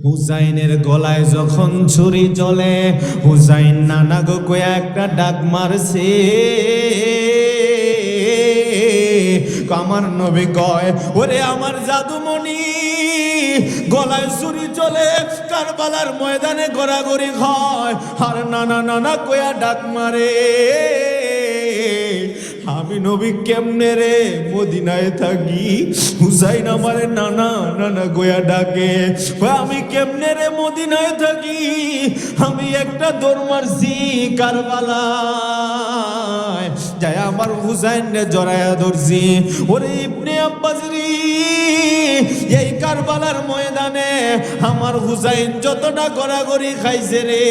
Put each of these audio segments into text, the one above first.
হুসাইনের গলায় যখন ছুরি চলে, হুসাইন নানা গো কয়া একটা ডাক মারছে। আমার নবী কয়, ওরে আমার জাদুমণি, গলায় ছুরি চলে কারবালার ময়দানে গড়াগড়ি খায়, আর নানা নানা কয়া ডাক মারে। আমি নবী কেমনে রে মদিনায় থাকি, হুসাইন আমারে নানা নানা গোয়া ডাকে। আমি কেমনে রে মদিনায় থাকি, আমি একটা দৌড় মারছি কারবালায়, যাই আমার হুসাইন রে জড়ায়া ধরছি। ওরে ইবনে আব্বাস রে, এই কারবালার ময়দানে আমার হুসাইন যতটা গড়াগড়ি খাইছে রে,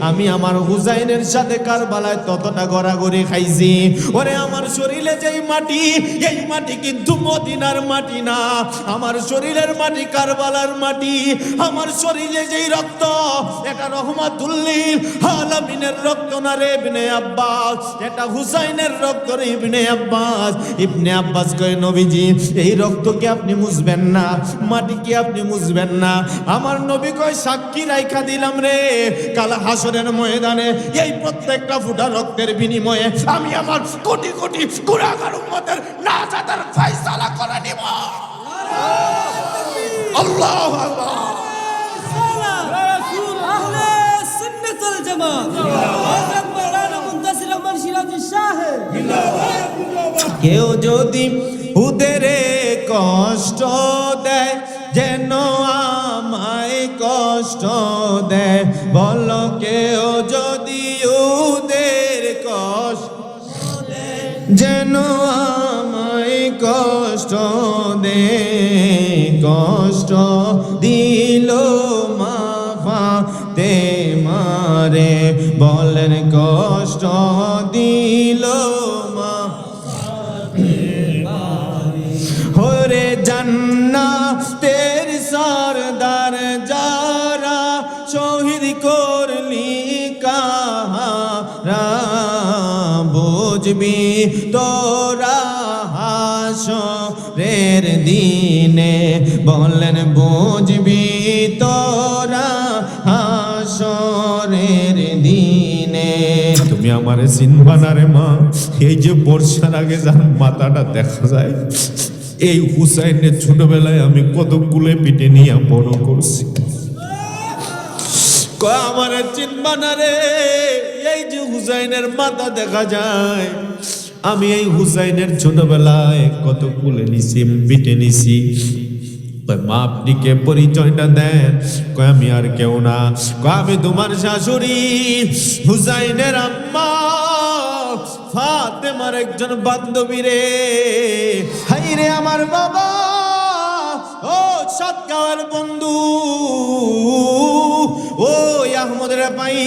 আমি আমার হুসাইনের সাথে কারবালায় ততটা গড়াগড়ি খাইছি। ওরে আমার শরীরে যেই মাটি, এই মাটি কিন্তু মদিনার মাটি না, আমার শরীরের মাটি কারবালার মাটি। আমার শরীরে যেই রক্ত, এটা রহমাতুল লিল আলামিনের রক্ত না রে ইবনে আব্বাস, এটা হুসাইনের রক্ত রে ইবনে আব্বাস। ইবনে আব্বাস কয়, নবীজি এই রক্ত কি আপনি মুছবেন না, মাটি কি আপনি মুছবেন না? আমার নবী কয়, সাক্ষী রাইখা দিলাম রে, কাল হাসরের ময়দানে এই প্রত্যেকটা ফুটা রক্তের বিনিময়ে আমি আমার কোটি কোটি গুনাহগার উম্মতের নাজাতের ফয়সালা করে নিব। আল্লাহু আকবার। রাসূল আহলে সুন্নাত ওয়াল জামাত মাওলানা মুনতাসির রহমান সিরাজি সাহেব। কেউ যদি উদেরে কষ্ট দেয়, যেন আমায় কষ্ট দেয়, বলো কেউ যদি উদের কষ্ট দেয়, যেন আমায় কষ্ট দেয়, কষ্ট দিল মাফাতে মারে, বলেন কষ্ট দিল মা হরে জান্নাতের সরদার যারা শহীদ করলি কাহারা, বুঝবি তোরা হাসরের দিনে, বলেন বুঝবি তোরা হাসরের দিনে। তুমি আমারে চিনবা না রে মা, এই যে বর্ষার আগে যার মাথাটা দেখা যায়, এই হুসাইনের ছোটবেলায় আমি কত কুলে পিঠে নিয়ে বড় করছি। আমার চিনবা না রে, এই যে হুসাইনের মাথা দেখা যায়, আমি এই হুসাইনের ছোটবেলায় কত কুলে নিছি, পিঠে নিছি। মা আপনি কে, পরিচয়টা দেন। কয় আমি আর কেউ না, কয় আমি তোমার শাশুড়ি হুসাইনের আম্মা ফাতেমার একজন বান্ধবী রে। হাই রে আমার বাবা, ও সাতগাঁওয়ের বন্ধু, ও আহমদ রে পাই,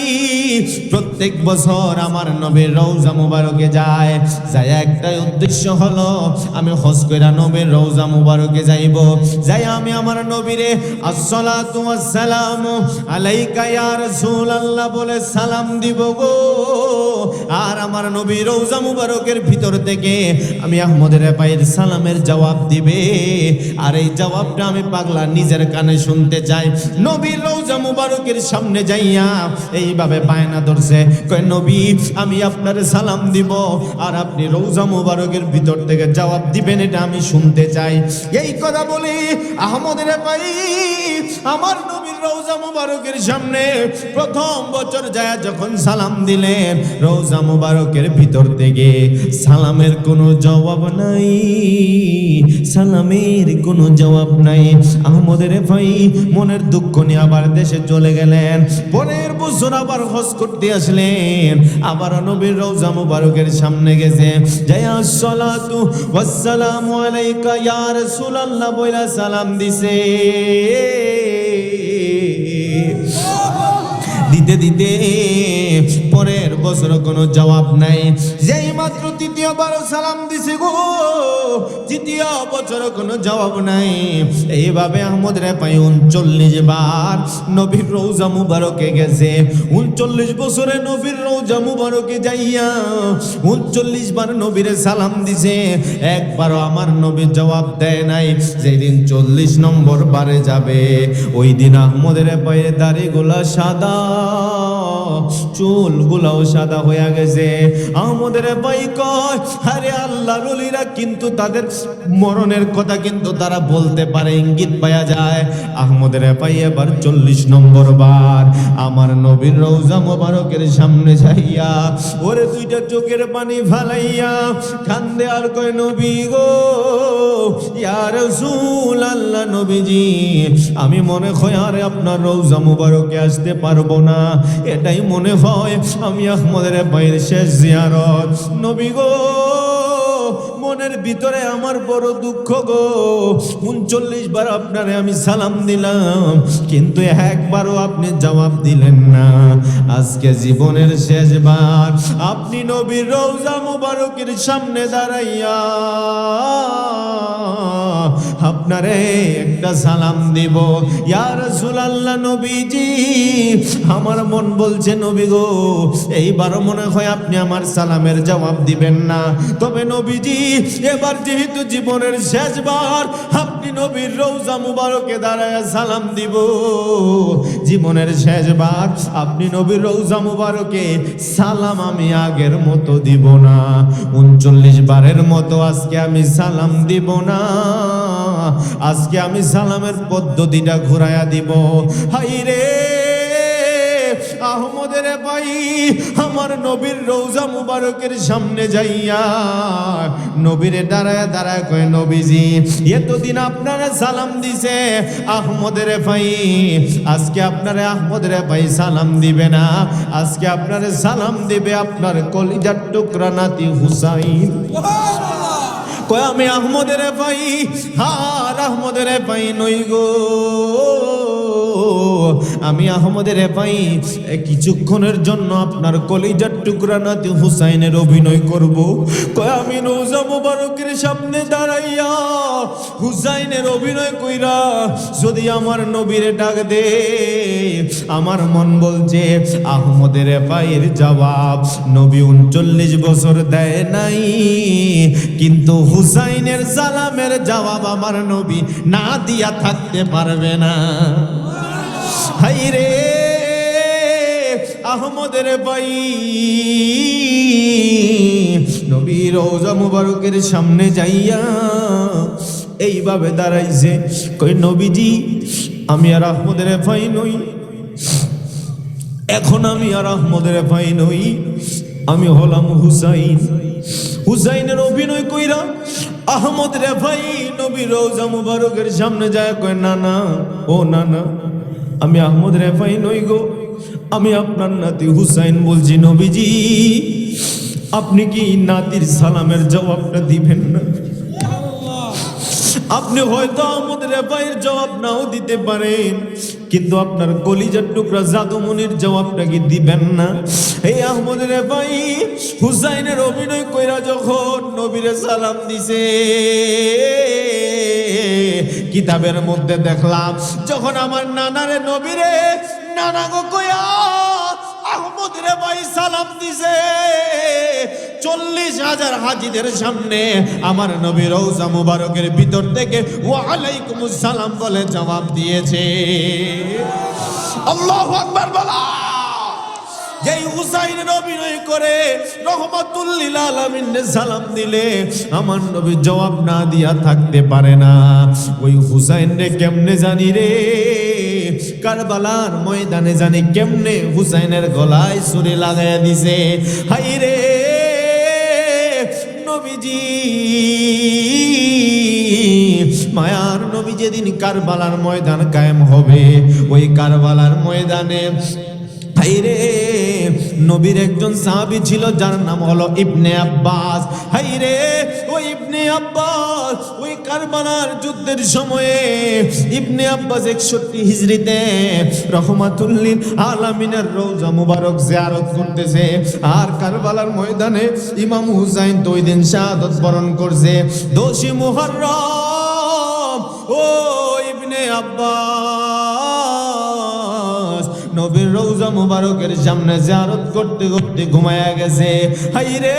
প্রত্যেক বছর আমার নবীর রওজা মুবারকে যায়, যাই একটাই উদ্দেশ্য হলো আমি হজ কইরা নবীর রওজা মুবারকে যাইব, যাই আমি আমার নবীরে আসসালাতু ওয়াসসালামু আলাইকা ইয়া রাসূলুল্লাহ বলে সালাম দিব গো। আর আমার নবীর রওজা মুবারকের ভিতর থেকে আমি আহমদ রে পাইর সালামের জবাব দিবে, আর এই জবাবটা আমি পাগলা নিজের কানে শুনতে চাই। নবীর রওজা মুবারকের সামনে যাইয়া এইভাবে বায়না ধরছে, কয় নবী আমি আপনার সালাম দিব, আর আপনি রওজা মুবারকের ভিতর থেকে জবাব দিবেন, এটা আমি শুনতে চাই। এই কথা বলি আহমদ রে পাই আমার নবীর রওজা মুবারকের সামনে প্রথম বছর যায় যখন সালাম দিলেন, রওজা মুবারকের ভিতর থেকে সালামের কোনো জবাব নাই, সালামের কোনো জবাব নাই। আহমদ রে ভাই মনের দুঃখ নিয়ে আবার দেশে চলে গেলেন। পরের বছর আবার হজ করতে আসলেন, আবার নবীর রওজা মুবারকের সামনে গেছে, যাই আসসালাতু ওয়াসসালামু আলাইকা ইয়া রাসূলুল্লাহ বইলা সালাম দিছে। দিতে দিতে পরের বছর কোনো জবাব নাই, যেই মাত্র তৃতীয়বার সালাম দিছে গো, দ্বিতীয় বছর কোনো জবাব নাই। এইভাবে আহমদ রেফাই 39 বার নবীর রওজা মুবারকে গেছে। 39 বছরে নবীর রওজা মুবারকে যাইয়া 39 বার নবীরে সালাম দিছে, একবারও আমার নবী জবাব দেয় নাই। যেদিন 40 নম্বর বারে যাবে ওই দিন আহমদ রেফাইয়ের দাড়িগুলা সাদা, চুলগুলাও সাদা হয়ে গেছে। আহমদ রেফাই কয়, আরে আল্লাহর ওলিরা কিন্তু তাদের মরণের কথা কিন্তু তারা বলতে পারে, ইঙ্গিত পাওয়া যায়। আহমদ রেফাই এবার 40 নম্বর বার আমার নবীর রওজা মোবারকের সামনে যাইয়া ওরে দুইটা চোখের পানি ফালাইয়া কান্দে আর কয়, নবী গো, ইয়া রাসূলুল্লাহ, নবীজি আমি মনে হয় আর আপনার রওজা মোবারকে আসতে পারবো না, এটাই মনে হয় আমি আহমদ রেফাইয়ের শেষ জিয়ারত। নবী গো, মনের ভিতরে আমার বড় দুঃখ গো, 39 বার আপনারে আমি সালাম দিলাম কিন্তু একবারও আপনি জবাব দিলেন না। আজকে জীবনের শেষবার আপনি নবীর রওজা মুবারকের সামনে দাঁড়াইয়া আপনারে একটা সালাম দিব। ইয়া রাসূলুল্লাহ, নবীজি আমার মন বলছে নবী গো, এইবারও মনে হয় আপনি আমার সালামের জবাব দিবেন না। তবে নবীজি এবার যেহেতু জীবনের শেষবার আপনি নবীর রওজা মুবারকে দাঁড়ায় সালাম দিব, জীবনের শেষবার আপনি নবীর রওজা মুবারকে সালাম আমি আগের মতো দিব না, 39 বারের মতো আজকে আমি সালাম দিব না, আজকে আমি সালামের পদ্ধতিটা ঘুরাইয়া দিব। হাই রে আহমদ রেফাই আমার নবীর রওজা মুবারকের সামনে যাইয়া নবীরে দাঁড়ায় দাঁড়ায় কয়, নবীজি এতদিন আপনারা সালাম দিছে আহমদ রেফাই, আজকে আপনারা আহমদ রেফাই সালাম দিবে না, আজকে আপনারা সালাম দিবে আপনার কলিজার টুকরা নাতি হুসাইন। কয় আমি আহমদ রেফাই, আর আহমদ রেফাই নই গো, আমি আহমদ রেফাই কিছুক্ষণের জন্য আপনার কলিজার টুকরা নাতি হুসাইনের অভিনয় করব। কয় আমি রওজা মুবারকের সামনে দাঁড়াইয়া হুসাইনের অভিনয় কইরা যদি আমার নবীরে ডাক দে, আমার মন বলছে আহমদ রেফাইয়ের জবাব নবী 39 বছর দেয় নাই, কিন্তু হুসাইনের সালামের জবাব আমার নবী না দিয়া থাকতে পারবে না। হাই রে আহমদ রেফাই নবীর রওজা মুবারকের সামনে যাইয়া এইভাবে দাঁড়াইছে, কই নবীজি আমি আর আহমদ রেফাই নই, এখন আমি আর আহমদ রেফাই নই, আমি হলাম হুসাইন। হুসাইনের অভিনয় কইরা আহমদ রেফাই নবীর রওজা মুবারকের সামনে যায়, কয় না না, ও না না, আমি আহমদ রেফাই নই গো, আমি আপনার নাতি হুসাইন বলছি। নবীজি আপনি কি নাতির সালামের জবাবটা দিবেন না? আপনি হয়তো আহমদ রেফাইয়ের জবাব নাও দিতে পারেন, কিন্তু আপনার কলিজার টুকরা জাদুমনির জবাবটা কি দিবেন না? এই আহমদ রেফাই হুসাইনের অভিনয় কইরা যখন নবীরে সালাম দিছে, কিতাবের মধ্যে দেখলাম যখন আমার নানারে নবীরে নানা গো কইয়া আহমদ রেফাই সালাম দিছে, 40,000 হাজীদের সামনে আমার নবী রওজা মুবারকের ভিতর থেকে ওয়া আলাইকুমুস সালাম বলে জবাব দিয়েছে। আল্লাহু আকবার বলা। যেই হুসাইনের অভিনয় করে রহমাতুল লিল আলামিন সালাম দিলে আমার নবী জবাব না দিয়া থাকতে পারে না। ওই হুসাইন রে কেমনে জানি রে, কারবালার ময়দানে জানি কেমনে হুসাইনের গলায় ছুরি লাগাইয়া দিছে। হাই রে নবীজি, মায়ার নবী যেদিন কারবালার ময়দান কায়েম হবে, ওই কারবালার ময়দানে হাইরে নবীর একজন সাহাবী ছিল যার নাম হলো ইবনে আব্বাস। হাইরে ওই ইবনে আব্বাস ওই কারবালার যুদ্ধের সময়ে ইবনে আব্বাস 61 হিজরিতে রহমাতুল লিল আলামিনের রওজা মুবারক জিয়ারত করতেছে। আর কারবালার ময়দানে ইমাম হুসাইন তো ওই দিন শাহাদাত বরণ করছে 10 মুহররম। ও ইবনে আব্বাস নবীর রওজা মুবারকের সামনে জিয়ারত করতে করতে ঘুমায়া গেছে। হাইরে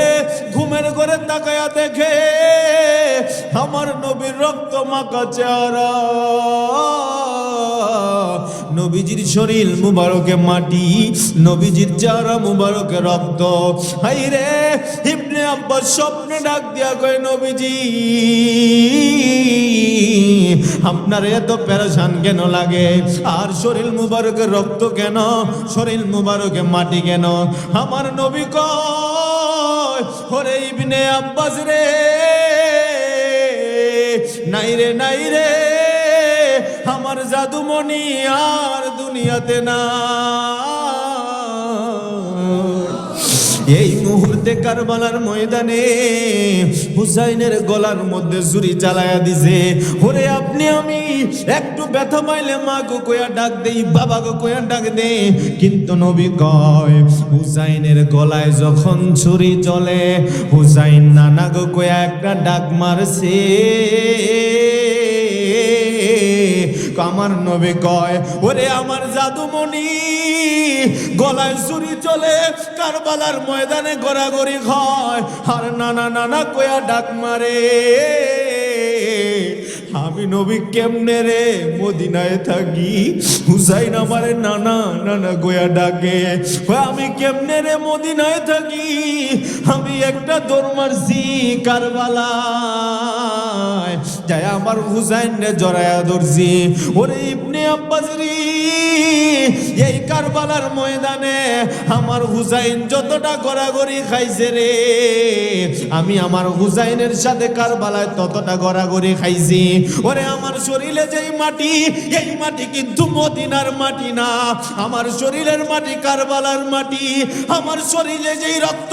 ঘুমের ঘরে তাকায়া দেখে আমার নবীর রক্ত মাখা চেহারা, নবীজির শরীর মুবারকে মাটি, নবীজির চেহারা মুবারকে রক্ত। হাইরে ইবনে আব্বাস স্বপ্নে ডাক দিয়া কয়, নবীজি আপনার এত পেরেশান কেন লাগে? আর শরীর মুবারকে রক্ত কেন? শরীর মুবারকে মাটি কেন? আমার নবী কয়, ওরে ইবনে আব্বাস রে, নাই রে নাই রে, আমার জাদুমণি আর দুনিয়াতে না। এই মুহূর্তে কারবালার ময়দানে হুসাইনের গলার মধ্যে ছুরি চালায়া দিছে। ওরে আপনি আমি একটু ব্যথা পাইলে মা গো কয়া ডাক দেই, বাবা গো কয়া ডাক দে, কিন্তু নবী কয় হুসাইনের গলায় যখন ছুরি চলে হুসাইন নানা গো কয়া একটা ডাক মারছে। আমার নবী কয়, ওরে আমার জাদুমণি গলায় ছুরি চলে কারবালার ময়দানে গড়াগড়ি খায় আর নানা নানা কয়া ডাক মারে। আমি নবী কেমনে রে মদিনায় থাকি, হুসাইন আমারে নানা নানা গোয়া ডাকে। আমি কেমনে রে মদিনায় থাকি, আমি একটা দৌড় মারছি কারবালায়, যাই আমার হুসাইন রে জড়ায়া ধরছি। ওরে ইবনে আব্বাস রে, এই কারবালার ময়দানে আমার হুসাইন যতটা গড়াগড়ি খাইছে রে, আমি আমার হুসাইনের সাথে কারবালায় ততটা গড়াগড়ি খাইছি। ওরে আমার শরীরে যেই মাটি, এই মাটি কিন্তু মদিনার মাটি না, আমার শরীরের মাটি কারবালার মাটি। আমার শরীরে যেই রক্ত,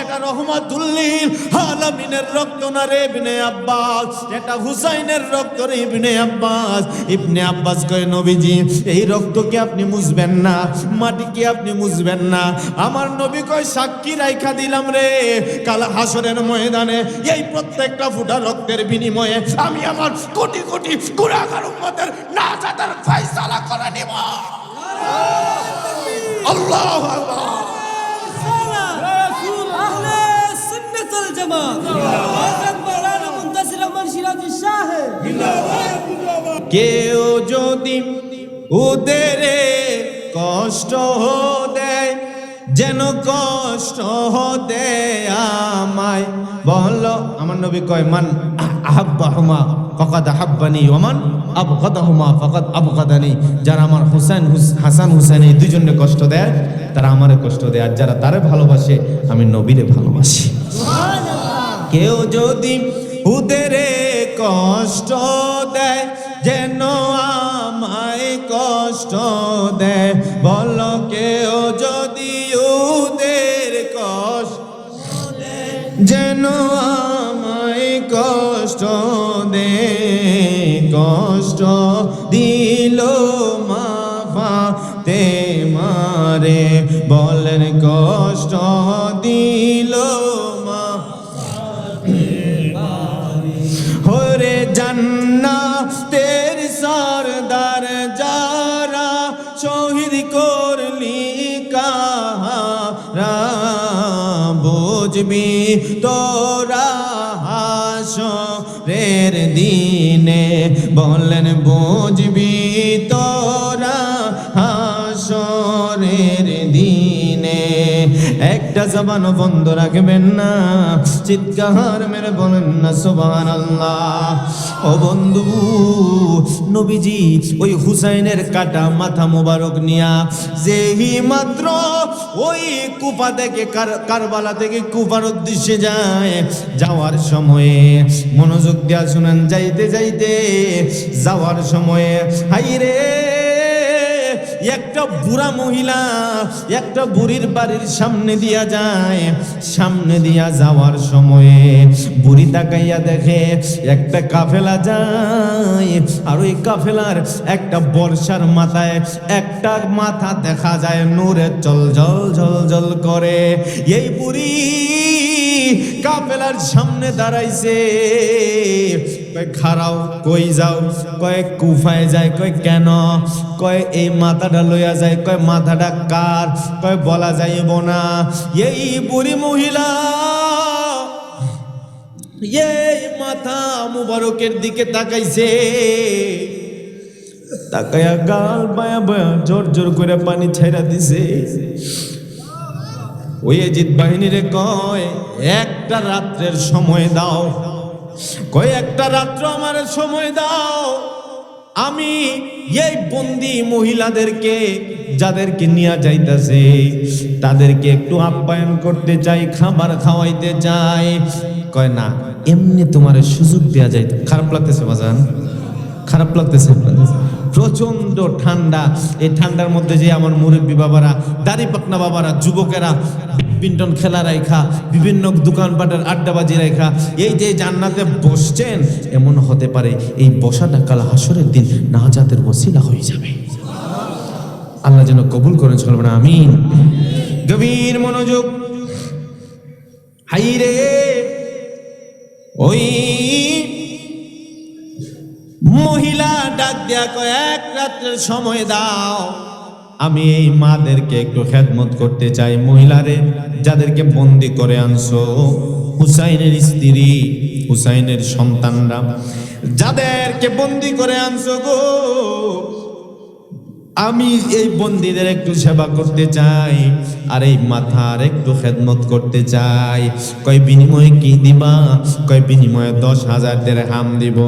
এটা রহমাতুল লিল আলামিনের রক্ত না রে ইবনে আব্বাস, এটা হুসাইনের রক্ত রে ইবনে আব্বাস। ইবনে আব্বাস কয়, নবীজি এই রক্ত কি আপনি মুছবেন না? মাটি কি আপনি মুছবেন না? আমার নবী কয়, সাক্ষী রাইখা দিলাম রে, কাল হাসরের ময়দানে এই প্রত্যেকটা ফুটা রক্তের বিনিময়ে আমি আমার কোটি কোটি গুনাহগার উম্মতের নাজাতের ফয়সালা করে নেব। আল্লাহু আকবার। আহলে সুন্নাতুল জামাত আযম মাওলানা মুনতাসির রহমান সিরাজি সাহেব। কেউ যদি উদেরে কষ্ট দেয়, যেন কষ্ট দেয় আমায় বলো। আমার নবী কয়, মান আহাব্বাহুমা ফাকাদ আহাব্বানি ওয়া মান আবগাদাহুমা ফাকাদ আবগাদানি। যারা আমার হাসান হুসাইন এই দুজনকে কষ্ট দেয় তারা আমারে কষ্ট দেয়, আর যারা তারে ভালোবাসে আমি নবীরে ভালোবাসি। কেউ যদি উদেরে কষ্ট দেয়, যেন আমায় কষ্ট দেয় বলো। কেউ যদি উদের কষ্ট দেয়, যেন আমায় কষ্ট দেয়, কষ্ট দিল মা ফাতেমারে, বলেন কষ্ট দিল মা। হরে জান্নাতের সরদার যারা শহীদ করলি কাহারা, বুঝবি তোরা হাসরের দিনে, বলেন বুঝবি তোরা হাসরের দিনে। একটা জবানও বন্ধ রাখবেন না, চিৎকার মেরে বলেন না সুবহানাল্লাহ। ও বন্ধু, নবীজি ওই হুসাইনের কাটা মাথা মোবারক নিয়া যেই মাত্র ওই কুফা থেকে কারবালা থেকে কুফার উদ্দেশ্যে যায়, যাওয়ার সময়ে মনোযোগ দিয়া শুনেন, যাইতে যাইতে যাওয়ার সময়ে হাইরে একটা বুড়া মহিলা একটা বুড়ির বাড়ির সামনে দিয়া যায়। সামনে দিয়া যাওয়ার সময়ে বুড়ি তাকাইয়া দেখে একটা কাফেলা যায়, আর ওই কাফেলার একটা বর্ষার মাথায় একটা মাথা দেখা যায় নূরে জল জল জল করে। এই বুড়ি কাফেলার সামনে দাঁড়াইছে। কয় খারাও, কই যাও? কয় কুফায় যায়। কয় কেন? কয় এই মাথাটা লইয়া যায়। কয় মাথাটা কার? কয় বলা যাইব না। এই বুড়ি মহিলা এই মাথা মুবারকের দিকে তাকাইছে, তাকায়া গাল বায়া বায়া জোর জোর করে পানি ছেড়া দিছে। ওই ইয়াজিদ বাহিনীরে কয় একটা রাত্রের সময় দাও। কয় একটা রাত্র আমার সময় দাও, আমি এই বন্দি মহিলাদেরকে যাদেরকে নিয়ে যাইতেছে তাদেরকে একটু আপ্যায়ন করতে চাই, খাবার খাওয়াইতে চাই। কয় না, এমনি তোমার সুযোগ দেওয়া যায়। খারাপ লাগতেছে বাজান? খারাপ লাগতেছে? প্রচন্ড ঠান্ডা। এই ঠান্ডার মধ্যে যে আমার মুরব্বী বাবারা, দাড়ি পাকনা বাবারা, যুবকেরা ব্যাডমিন্টন খেলা রাখা, বিভিন্ন দোকানপাটের আড্ডাবাজি রাখা এই যে জান্নাতে বসছেন, এমন হতে পারে এই বসাটা কাল হাসরের দিন নাজাতের ওসিলা হয়ে যাবে। আল্লাহ যেন কবুল করেন, চলবে না আমিন। গভীর মনোযোগ। হাই রে, ওই মহিলা ডাক দেয়া কয় এক রাত্রের সময় দাও, আমি এই মাদেরকে একটু খেদমত করতে চাই। মহিলারে যাদেরকে বন্দি করে আনছো, হুসাইনের স্ত্রী, হুসাইনের সন্তানরা যাদেরকে বন্দি করে আনছো গো, আমি এই বন্দীদের একটু সেবা করতে চাই আর এই মাথার একটু খেদমত করতে চাই। কয় বিনিময়ে কি দিবা? কয় বিনিময়ে 10,000 দিরহাম দিব।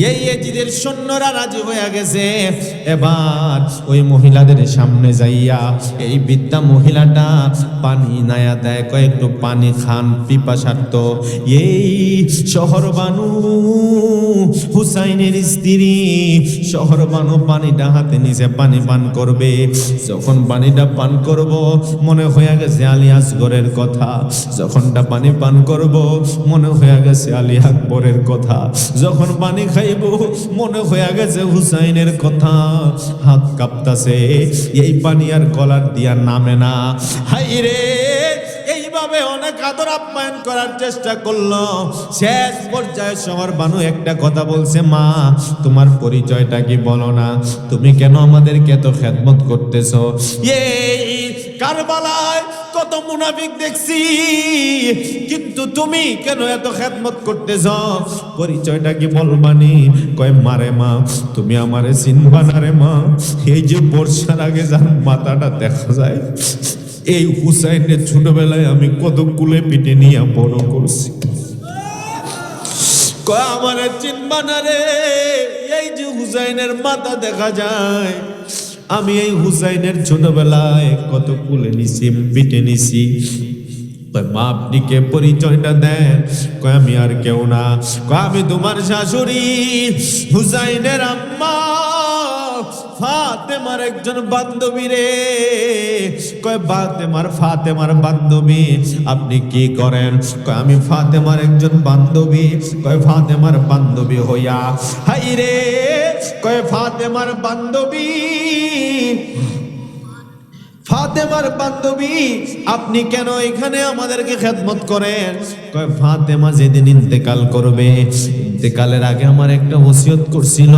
এই ইয়াজিদের সৈন্যরা রাজি হয়ে গেছে। এবার ওই মহিলাদের সামনে যাইয়া এই বৃদ্ধা মহিলাটা পানি নায়া দেয়। কয় একটু পানি খান, পিপাসার্ত। এই শহর বানু হুসাইনের স্ত্রী শহর বানু পানিটা হাতে নিচে পানি পান করবে। যখন পানিটা পান করব মনে হয়ে গেছে আলী আসগরের কথা। যখনটা পানি পান করব মনে হয়ে গেছে আলী আকবরের কথা। যখন পানি খাইব মনে হয়ে গেছে হুসাইনের কথা। হাত কাঁপতাছে, এই পানি আর গলার দিয়া নামে না। হাই রে, এইভাবে অনেক আদর আপ্যায়ন করার চেষ্টা করলো। শেষ পর্যায়ে শহর বানু একটা কথা বলছে, মা তোমার পরিচয়টা কি বলো না? তুমি কেন আমাদেরকে এত খেদমত করতেছো? এই কারবালায় কত মুনাফিক দেখছি, কিন্তু তুমি কেন এত খেদমত করতেছ? পরিচয়টা কি বলবানি? কয় মারে মা, তুমি আমারে চিনবা না রে মা? এই যে বর্ষার আগে যার মাথাটা দেখা যায়, এই হুসাইনের ছোটবেলায় আমি কত কুলে পিঠে নিয়ে বড় করছি। কয় আমারে চিনবা না রে? এই যে হুসাইনের মাথা দেখা যায়, আমি এই হুসাইনের ছোটবেলায় কত কুলে নিছি, পিঠে নিছি। মা আপনি কে? পরিচয়টা দেন। কয় আমি আর কেউ না, কয় আমি তোমার শাশুড়ি হুসাইনের আম্মা ফাতেমার একজন বান্ধবী রে। কয় ফাতেমার বান্ধবী? আপনি কি করেন? কয় আমি ফাতেমার একজন বান্ধবী। কয় ফাতেমার বান্ধবী হইয়া হাই রে, কয় ফাতেমার বান্ধবী, ফাতেমার বান্ধবী আপনি কেন এখানে আমাদেরকে খেদমত করেন? কয় ফাতেমা যেদিন ইন্তেকাল করবে, ইন্তেকালের আগে আমার একটা ওসিয়ত করছিল।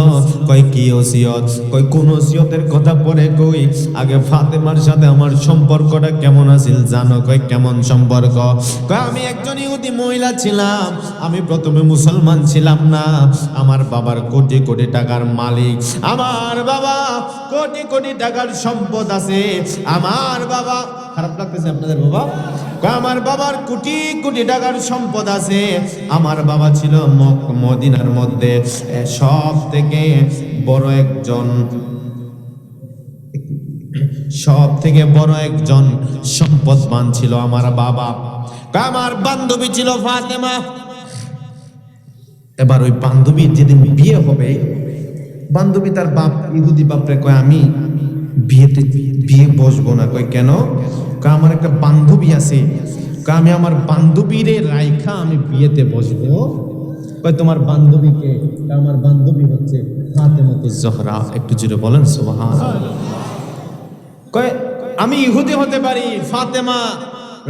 কয় কি ওসিয়ত? কয় কোন ওসিয়তের কথা পরে কই, আগে ফাতেমার সাথে আমার সম্পর্কটা কেমন আছিল জানো? কয় কেমন সম্পর্ক? কয় আমি একজন ইহুদি মহিলা ছিলাম, আমি প্রথমে মুসলমান ছিলাম না। আমার বাবার কোটি কোটি টাকার মালিক, আমার বাবা কোটি কোটি টাকার সম্পদ আছে। আমার বাবা, খারাপ লাগতেছে আপনাদের বাবা? আমার বাবার কোটি কোটি টাকার সম্পদ আছে। আমার বাবা ছিল মদিনার মধ্যে সব থেকে বড় একজন সম্পদবান ছিল আমার বাবা। আমার বান্ধবী ছিল ফাতেমা। এবার ওই বান্ধবীর যেদিন বিয়ে হবে, বান্ধবী তার বাপ ইহুদি বাপরে কয় আমি বিয়ে বসবো না। কই কেন? কয় আমার একটা বান্ধবী আছে, কয় আমি আমার বান্ধবীরে রাইখা আমি বিয়েতে বসবো। কয় তোমার বান্ধবীকে? কয় আমার বান্ধবী হচ্ছে ফাতেমাতুজ জহরা। একটু জোরে বলেন সুবহানাল্লাহ। কয় আমি ইহুদি হতে পারি, ফাতেমা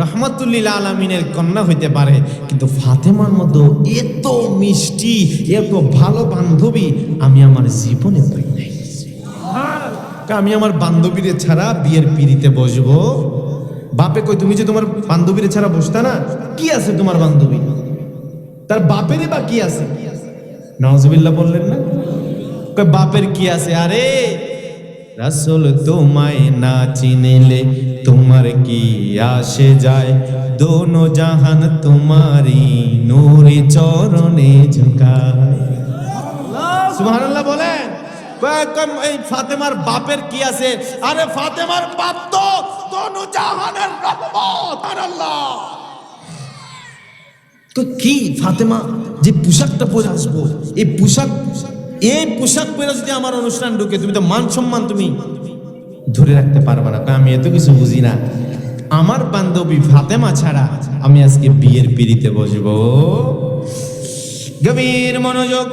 রহমাতুল্লিল আলামিনের কন্যা হইতে পারে, কিন্তু ফাতেমার মতো এত মিষ্টি এত ভালো বান্ধবী আমি আমার জীবনে পাই নাই। আমি আমার বান্ধবীরে ছাড়া বিয়ের পিড়িতে বসবো। বাপে কই তুমি যে তোমার বান্ধবীরে ছাড়া বসতা না, কি আছে তোমার বান্ধবী? তার বাপেরই বা কি আছে? নাউজুবিল্লাহ বললেন না? কই বাপের কি আছে? আরে রাসূল তোমায় না চিনিলে তোমার কি আসে যায়, দোনো জাহান তোমারি নূরে চরণে ঝুঁকায়। সুবহানাল্লাহ বলেন। এই ফাতেমার বাপের কি আছে? আরে ফাতেমার বাপ তো দোনো জাহানের রহমত। আল্লাহ তো কি ফাতেমা যে পোশাকটা পরে আসবো, এই পোশাক পরে যদি আমার অনুষ্ঠান ঢুকে, তুমি তো মান সম্মান তুমি ধরে রাখতে পারবে না। আমি এত কিছু বুঝি না, আমার বান্ধবী ফাতেমা ছাড়া আমি আজকে বিয়ের পিড়িতে বসবো। গভীর মনোযোগ।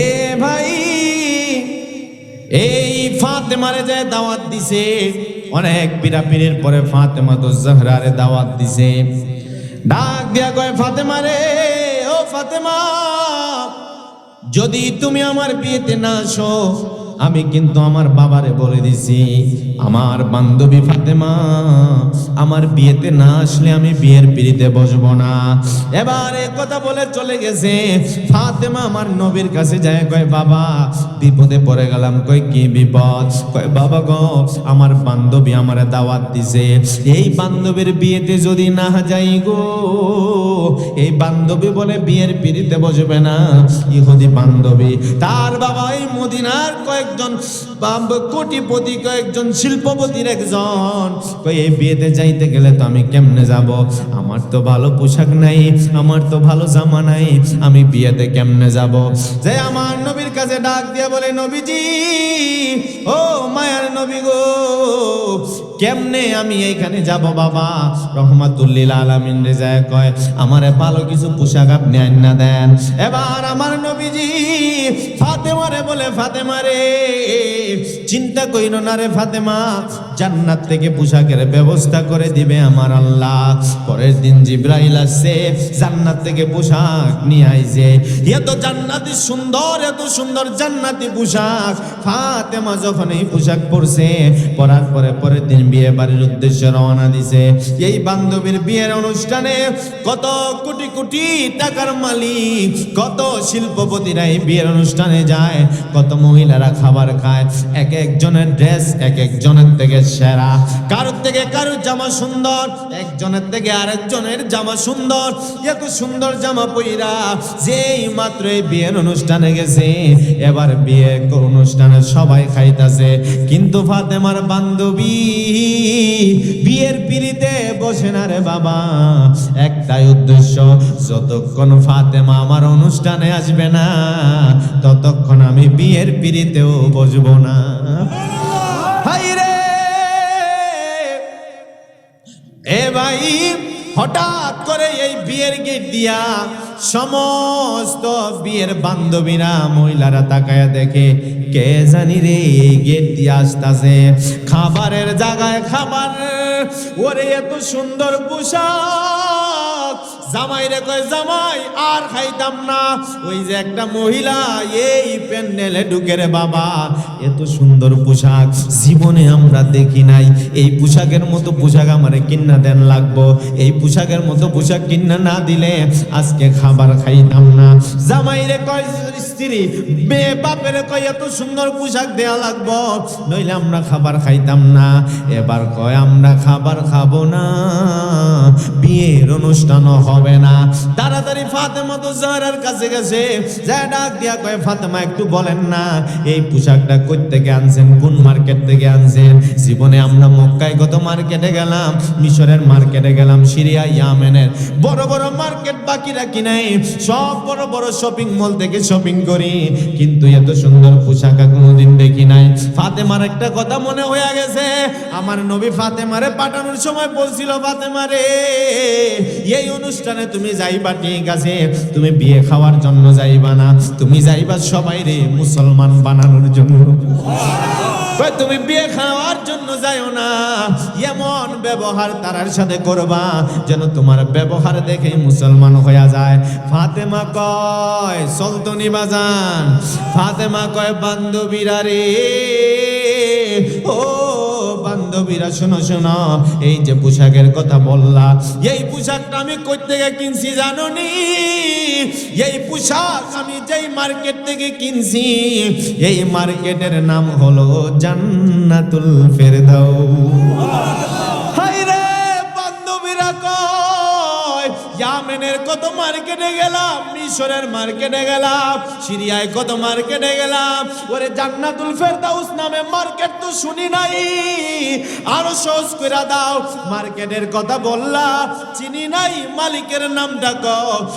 এ ভাই, এই ফাতেমারে যে দাওয়াত দিছে, অনেক পীড়াপিড়ির পরে ফাতেমাতুজ জহরারে দাওয়াত দিছে। ডাক দিয়া কয় ফাতেমা রে, ও ফাতেমা, যদি তুমি আমার বিয়েতে না আসো, আমি কিন্তু আমার বাবারে বলে দিছি আমার বান্ধবী ফাতেমা আমার বিয়েতে না আসলে আমি বিয়ের পিড়িতে বসবো না। এবার এই কথা বলে চলে গেছে। ফাতেমা আমার নবীর কাছে যায়, কয় বাবা বিপদে পড়ে গেলাম। কয় কি বিপদ? কয় বাবা গো, আমার বান্ধবী আমারে দাওয়াত দিছে, এই বান্ধবীর বিয়েতে যদি না যাই গো, এই বান্ধবী বলে বিয়ের পিড়িতে বসবে না। ইহুদি বান্ধবী, তার বাবা এই মদিনার কয়েকজন কোটিপতি, কয়েকজন শিল্পপতির একজন। কই এই বিয়েতে যাইতে গেলে তো আমি কেমনে যাব? আমার তো ভালো পোশাক নাই, আমার তো ভালো জামা নাই, আমি বিয়েতে কেমনে যাব? যে আমার নবীর কাছে ডাক দিয়ে বলে, নবীজি, ও মায়ার নবী গো, কেমনে আমি এইখানে যাব বাবা? রহমাতুল্লিল আলামিন রে যায় কয়, আমারে ভালো কিছু পোশাক আপনি আইনা দেন। এবার আমার নবীজি ফাতেমারে বলে, ফাতেমা রে, চিন্তা কইরো না রে ফাতেমা, জান্নাত থেকে পোশাকের ব্যবস্থা করে দিবে আমার আল্লাহ। পরের দিন জিবরাইল আসছে, জান্নাত থেকে পোশাক নিয়ে আইছে। এত জান্নাতি সুন্দর, এত সুন্দর জান্নাতি পোশাক। ফাতেমা যখন এই পোশাক পরছে, পরার পরে পরের দিন বিয়ে বাড়ির উদ্দেশ্যে রওনা দিছে। এই বান্ধবীর বিয়ের অনুষ্ঠানে কত কোটি কোটি টাকার মালিক, কত শিল্পপতিরা এই বিয়ের অনুষ্ঠানে যায়, কত মহিলারা খাবার খায়, এক একজনের ড্রেস এক একজনের থেকে সেরা, কারোর থেকে কারোর জামা সুন্দর, একজনের থেকে আরেকজনের জামা সুন্দর। এত সুন্দর জামা পইরা যেই মাত্র এই বিয়ের অনুষ্ঠানে গেছে, এবার বিয়ে অনুষ্ঠানে সবাই খাইতাছে, কিন্তু ফাতেমার বান্ধবী বিয়ের পিড়িতে বসে না রে বাবা। একটাই উদ্দেশ্য, যতক্ষণ ফাতেমা আমার অনুষ্ঠানে আসবে না, ততক্ষণ আমি বিয়ের পিড়িতেও বসবো না। এ ভাই, হঠাৎ করে এই বিয়ের গেট দিয়া সমস্ত বিয়ের বান্ধবীরা মহিলারা তাকায়া দেখে, কে জানি রে এই গেট দিয়ে আসতেছে, খাবারের জায়গায় খাবার। ওরে এত সুন্দর পোশাক, জামাই রে কয়, জামাই আর খাইতাম না। ওই যে একটা মহিলা এই প্যান্ডেলে ঢুকে রে বাবা, এত সুন্দর পোশাক জীবনে আমরা দেখি নাই। এই পোশাকের মতো পোশাক আমারে কিন্না দেন লাগবো, এই পোশাকের মতো পোশাক কিন্না না দিলে আজকে খাবার খাইতাম না। জামাই রে কয়, স্ত্রী মেয়ে বাপের কয়, এত সুন্দর পোশাক দেয়া লাগবো, নইলে আমরা খাবার খাইতাম না। এবার কয়, আমরা খাবার খাবো না, বিয়ের অনুষ্ঠানও হবে হবে না। তাড়াতাড়ি ফাতেমা তো জাহরার কাছে গেছে, যা ডাক দিয়া কয় ফাতেমা একটু বলেন না এই পোশাকটা কই থেকে আনছেন, কোন মার্কেট থেকে আনছেন? জীবনে আমরা মক্কায় কত মার্কেটে গেলাম, মিশরের মার্কেটে গেলাম, সিরিয়া ইয়ামেনের বড় বড় মার্কেট বাকি রাখি নাই, সব বড় বড় শপিং মল থেকে শপিং করি, কিন্তু এত সুন্দর পোশাক কোনোদিন দেখি নাই। ফাতেমার একটা কথা মনে হয়ে গেছে, আমার নবী ফাতেমারে পাঠানোর সময় বলছিল, ফাতেমারে এই অনুষ্ঠানে তুমি যাইবা ঠিক আছে, তুমি বিয়ে খাওয়ার জন্য যাইবা না, তুমি যাইবা সবাই রে মুসলমান বানানোর জন্য। তুমি বিয়ে খাওয়ার জন্য যাইও না, এমন ব্যবহার তার সাথে করবা যেন তোমার ব্যবহার দেখে মুসলমান হয়ে যায়। ফাতেমা কয় সলতনি বাজান, ফাতেমা কয় বান্ধবীরা রে, ও বান্ধবীরা শোনো শোনো, এই যে পোশাকের কথা বললা, এই পোশাকটা আমি কই থেকে কিনছি জানো নি? এই পোশাক আমি যেই মার্কেট থেকে কিনছি, এই মার্কেটের নাম হলো জান্নাতুল ফেরদাউস। হায় রে বান্ধবীরা কয় ইয়ামেনের কত মার্কেটে গেলাম, মিশরের মার্কেটে গেলাম, সিরিয়ায় কত মার্কেটে গেলাম, ওরে জান্নাতুল ফেরদাউস নামে মার্কেট তো শুনি নাই। আরো সহজ করে দাও, মার্কেটের কথা বললা চিনি নাই, মালিকের নামটা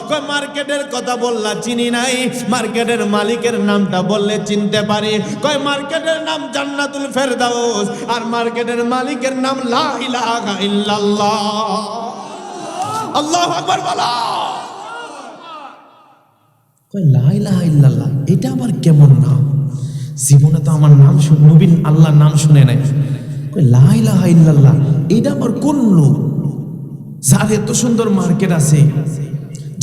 কয় মার্কেটের কথা বললা চিনি নাই, মার্কেটের মালিকের নামটা বললে চিনতে পারি। কয় মার্কেটের নাম জান্নাতুল ফেরদাউস, আর মার্কেটের মালিকের নাম লা ইলাহা ইল্লাল্লাহ। আল্লাহু আকবার বলো। কয় লা ইলাহা ইল্লাল্লাহ, এটা আবার কেমন নাম? জীবনে তো আমার নাম নবীন আল্লাহর নাম শুনে নাই। কয় লা ইলাহা ইল্লাল্লাহ, এটা আবার কোন লোক যার এত সুন্দর মার্কেট আছে,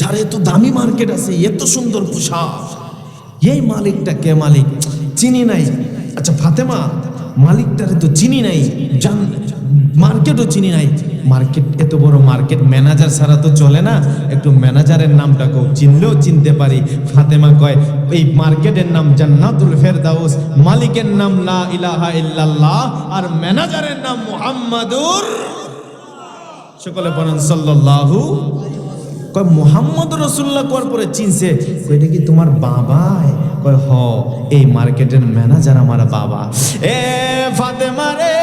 যার এত দামি মার্কেট আছে, এত সুন্দর পোশাক, এই মালিকটা কে? মালিক চিনি নাই। আচ্ছা ফাতেমা, মালিকটারে তো চিনি নাই, মার্কেটও চিনি নাই। মার্কেট এত বড় মার্কেট, ম্যানেজার ছাড়া তো চলে না, একটু ম্যানেজারের নামটা কেউ চিনলেও চিনতে পারি। ফাতেমা কয় এই মার্কেটের নাম জান্নাতুল ফেরদাউস, মালিকের নাম লা ইলাহা ইল্লাল্লাহ, আর ম্যানেজারের নাম মুহাম্মাদুর, সকলে বলেন সাল্লাল্লাহু। কয় মুহাম্মদ রাসূলুল্লাহ কর পরে চিনছে। কয় এটা কি তোমার বাবা? কয় হ, এই মার্কেটের ম্যানেজার আমার বাবা। এ ফাতেমা রে,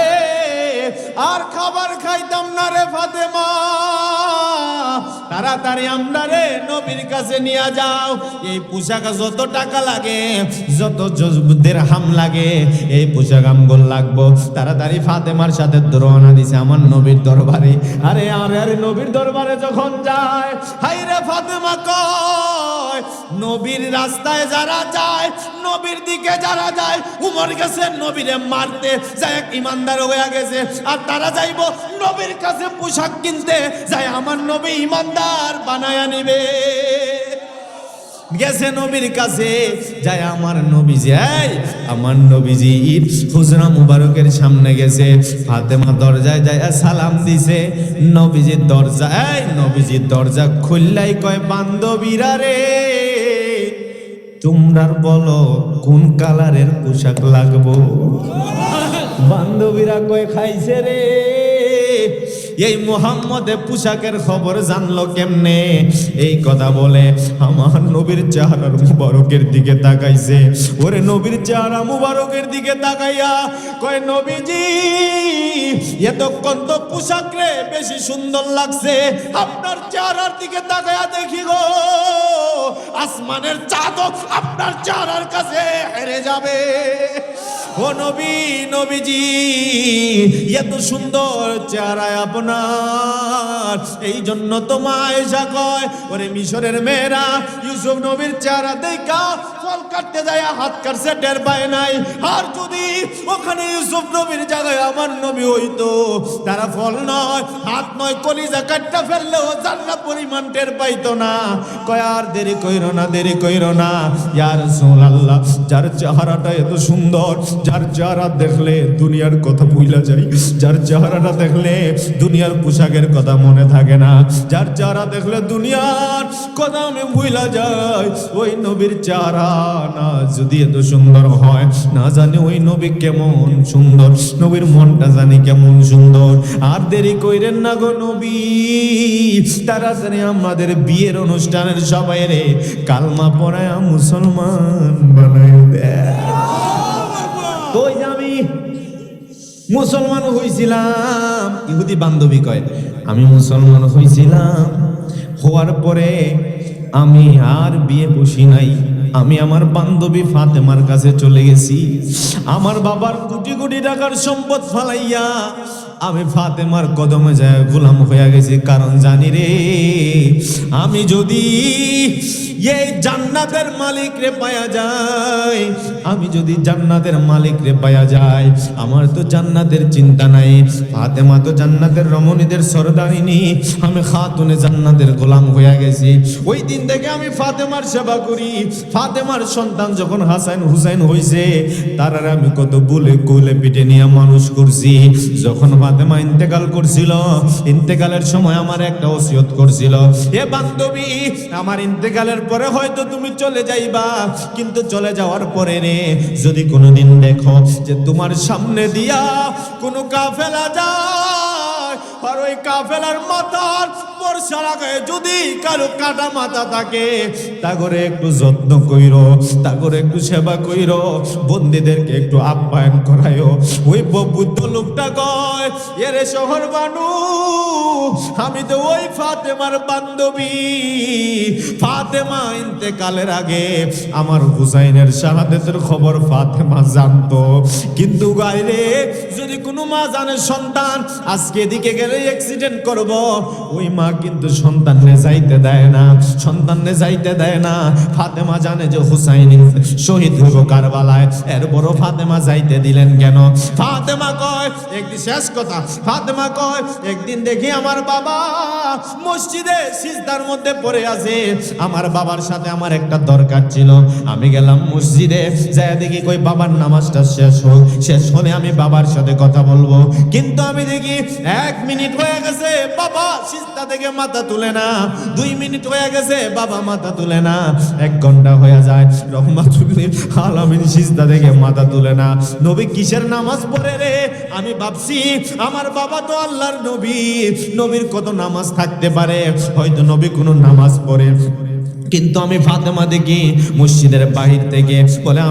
আর খাবার খাইতাম না রে ফাতেমা, তাড়াতাড়ি আমরা রে নবীর কাছে নিয়ে যাও। এই পোশাক যত টাকা লাগে, যত দিরহাম লাগে, এই পোশাক আমগোল লাগবো। তাড়াতাড়ি ফাতেমার সাথে রওনা দিছে আমার নবীর দরবারে। আরে আরে আরে নবীর দরবারে যখন যায়, হাই রে ফাতেমা কয় নবীর রাস্তায় যারা যায়, নবীর দিকে যারা যায়, উমর গেছে নবীরে মারতে, যায় ইমানদার হয়ে গেছে। আর তারা যাইব নবীর কাছে পোশাক কিনতে, যায় আমার নবী ইমানদার বানায়া নিবে। গেছে নবীর কাছে, যায় আমার নবীজি, আমার নবীজি হুজরা মুবারকের সামনে গেছে। ফাতেমা দরজায় যায় সালাম দিছে। নবীজির দরজা, নবীজির দরজা খুললাই কয় বান্ধবীরা রে, তোমরা বলো কোন কালারের পোশাক লাগবো? বান্ধবীরা কয় খাইছে রে, এই মুহাম্মদে পোশাকের খবর জানলো কেমনে? এই কথা বলে আমার নবীর চেহারার মুবারকের দিকে তাকাইছে। ওরে নবীর চেহারা মুবারকের দিকে তাকাইয়া কয় নবীজি এতক্ষণ তো পোশাক রে বেশি সুন্দর লাগছে, আপনার চেহারার দিকে তাকাইয়া দেখি গো আসমানের চাঁদ আপনার চেহারার কাছে হেরে যাবে। ও নবী, নবীজি এত সুন্দর চেহারায় আপনার, এই জন্য তো মা আয়েশা কয় ওরে মিশরের মেয়েরা ইউসুফ নবীর চেহারা দেখা ফল কাটতে যায় হাত কাটছে টের পায় নাই। আর যদি ওখানে ইউসুফ নবীর জায়গায় আমার নবী হইতো, তারা ফল নয় হাত নয় কলিজা কাটটা ফেললেও জান্নাত পরিমাণ টের পাইতো না। কয় আর দেরি কইরো না, দেরি কইরো না ইয়া রাসূলুল্লাহ, যার চেহারাটা এত সুন্দর যার চেহারা দেখলে দুনিয়ার কথা ভুলা যায়, যার চেহারাটা দেখলে দুনিয়ার পোশাকের কথা মনে থাকে না, যার চেহারা দেখলে দুনিয়ার কথা আমি ভুলা যাই, ওই নবীর চেহারা না যদি এত সুন্দর হয়, না জানি ওই নবী কেমন সুন্দর, নবীর মনটা জানি কেমন সুন্দর। আর দেরি কইরেন না গো নবী, তাড়াতাড়ি আমাদের বিয়ের অনুষ্ঠানের সবাই রে কালমা পড়ায় মুসলমান বানাই দেয়। ওই যে আমি মুসলমান হইছিলাম, ইহুদি বান্ধবী কয় আমি মুসলমান হইছিলাম, হওয়ার পরে আমি আর বিয়ে বসি নাই, আমি আমার বান্ধবী ফাতেমার কাছে চলে গেছি। আমার বাবার কোটি কোটি টাকার সম্পদ ফালাইয়া আমি ফাতেমার কদমে যায় গোলাম হয়ে গেছি। কারণ জানি রে, আমি যদি এই জান্নাতের মালিক রে পায়া যায়, আমি যদি জান্নাতের মালিক রে পায়া যায়, আমার তো জান্নাতের চিন্তা নাই। ফাতেমা তো জান্নাতের রমণীদের সরদারিনী, আমি খাতুনে জান্নাতের গোলাম হয়ে গেছি। ওই দিন থেকে আমি ফাতেমার সেবা করি। ফাতেমার সন্তান যখন হাসান হুসাইন হইছে, তার আমি কত বলে কোলে পিঠে নিয়ে মানুষ করছি। যখন ফাতেমা ইন্তেকাল করছিল, ইন্তেকালের সময় আমার একটা ওসিয়ত করছিল, এ বান্ধবী, আমার ইন্তেকালের পরে হয়তো তুমি চলে যাইবা, কিন্তু চলে যাওয়ার পরে রে যদি কোনোদিন দেখো যে তোমার সামনে দিয়া কোনো কাফেলা যায়, আর ওই কাফেলার মাথার বর্ষা লাগায় যদি কারো কাটা মাথা থাকে, তা করে একটু যত্ন কইরো, তা করে একটু সেবা কইরো, বন্দীদেরকে একটু আপ্যায়ন করায়ও। ওই বুদ্ধ লোকটা কয়, এরে শহর বানু, আমি তো ওই ফাতেমার বান্ধবী। ফাতেমা ইন্তেকালের আগে আমার হুসাইনের শাহাদাতের খবর ফাতেমা জানতো, কিন্তু গাইরে যদি কোনো মা জানে সন্তান আজকে এদিকে গেলে অ্যাক্সিডেন্ট করব, ওই মা কিন্তু সন্তানকে যাইতে দেয় না, সন্তানকে যাইতে দেয় না। ফাতেমা জানে যে হুসাইন শহীদ হইব কারবালায়, এরপরও ফাতেমা যাইতে দিলেন কেন? ফাতেমা কয়, একদিন শেষ কথা, ফাতেমা কয় একদিন দেখি আমার বাবা মসজিদে সিজদার মধ্যে পড়ে আছে, আমার বাবার সাথে আমার একটা দরকার ছিল, আমি গেলাম মসজিদে, যাই দেখি কই বাবার নামাজটা শেষ হোক, শেষ হলে আমি বাবার সাথে কথা বলবো। কিন্তু আমি দেখি 1 মিনিট হয়ে গেছে, বাবা সিজদা থেকে মাথা তুলে না, 2 মিনিট হয়ে গেছে, বাবা মাথা তুলে না, 1 ঘন্টা হয়ে যায়, রহমাতুল আলামিন সিজদা থেকে মাথা তুলে না। নবী কিসের নামাজ পড়ে রে? আমি ভাবছি আমার বাবা তো আল্লাহর নবী, নবীর কত নামাজ থাকতে পারে, হয়তো নবী কোনো নামাজ পড়ে। কিন্তু আমি ফাতেমা দেখি মসজিদের বাহির থেকে বলে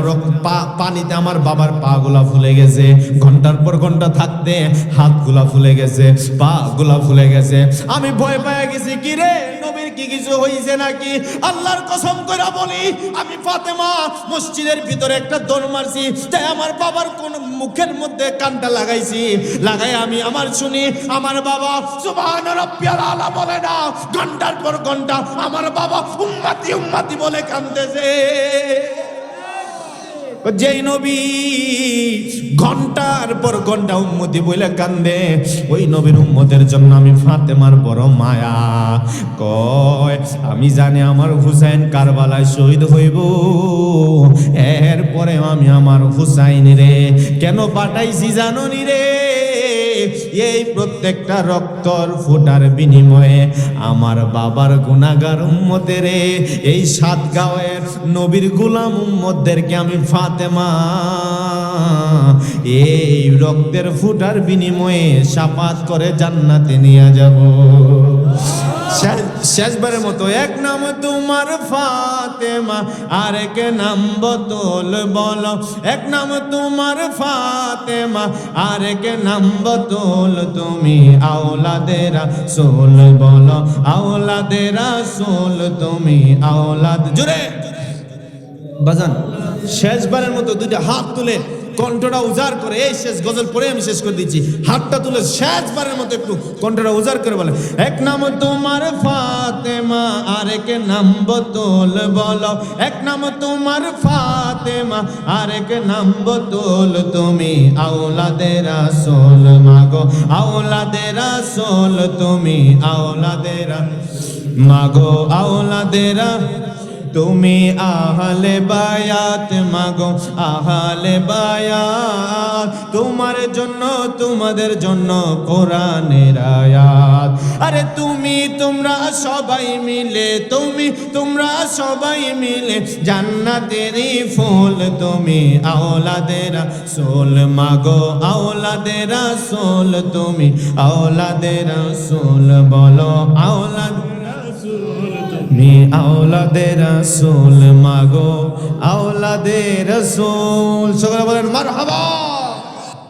পানিতে আমার বাবার পা গুলা ফুলে গেছে, ঘন্টার পর ঘন্টা থাকতে হাত গুলা ফুলে গেছে, পা গুলা ফুলে গেছে। আমি ভয় পেয়ে গেছি, কি রে নবীর কি কিছু হয়েছে নাকি? আল্লাহর কসম করে বলি, আমি ফাতেমা মসজিদের ভিতরে একটা দৌড় মারছি, তাই আমার বাবার কোন মুখের মধ্যে কানটা লাগাইছি, লাগাই আমি আমার শুনি আমার বাবা সুবহান রাব্বিয়াল আলা বলে না, ঘন্টার পর ঘন্টা আমার বাবা উম্মতি উম্মতি বলে কাঁদতেছে। যেই নবী ঘন্টার পর ঘন্টা উম্মতি বলে কান্দে, ওই নবীর উম্মতের জন্য আমি ফাতেমার বড় মায়া। কয় আমি জানি আমার হুসাইন কারবালায় শহীদ হইব, এরপরে আমি আমার হুসাইন রে কেন পাঠাইছি জাননি রে? এই প্রত্যেকটা রক্তর ফোঁটার বিনিময়ে আমার বাবার গুনাহগার উম্মতের এই 7 গাঁয়ের নবীর গোলাম উম্মতদেরকে আমি ফাতেমা এই রক্তের ফোঁটার বিনিময়ে শাফাত করে জান্নাতে নিয়ে যাব। শেষবারের মতো, এক নাম তোমার ফাতেমা, আর এক নাম বতুল বলো, এক নাম তোমার ফাতেমা, আর এক নাম বতুল, তুমি আওলাদে রাসূল বলো, আওলাদে রাসূল তুমি আওলাদ। জোরে বাজান, শেষবারের মতো 2টা হাত তুলে কণ্ঠটা উজাড় করে, এই শেষ গজল পড়ে আমি শেষ করে দিচ্ছি, হাতটা তুলে শেষবারের মতো একটু কণ্ঠটা উজাড় করে বলে, এক নাম তোমার ফাতেমা, আর এক নাম বতুল বলো, এক নাম তোমার ফাতেমা, আর এক নাম বতুল, তুমি আওলাদে রাসূল মাগো, আওলাদে রাসূল তুমি আওলাদে মাগো, আওলাদে তুমি আহলে বায়াত মাগো আহলে বায়াত তোমার জন্য তোমাদের জন্য কোরআনের আয়াত আরে তুমি তোমরা সবাই মিলে তোমরা সবাই মিলে জান্নাতেরই ফুল তুমি আওলাদে রাসূল মাগো আওলাদে রাসূল তুমি আওলাদে রাসূল বলো আওলাদে মি আওলাদে রাসূল মাগো আওলাদে রাসূল সকলে বলেন মারহাবা।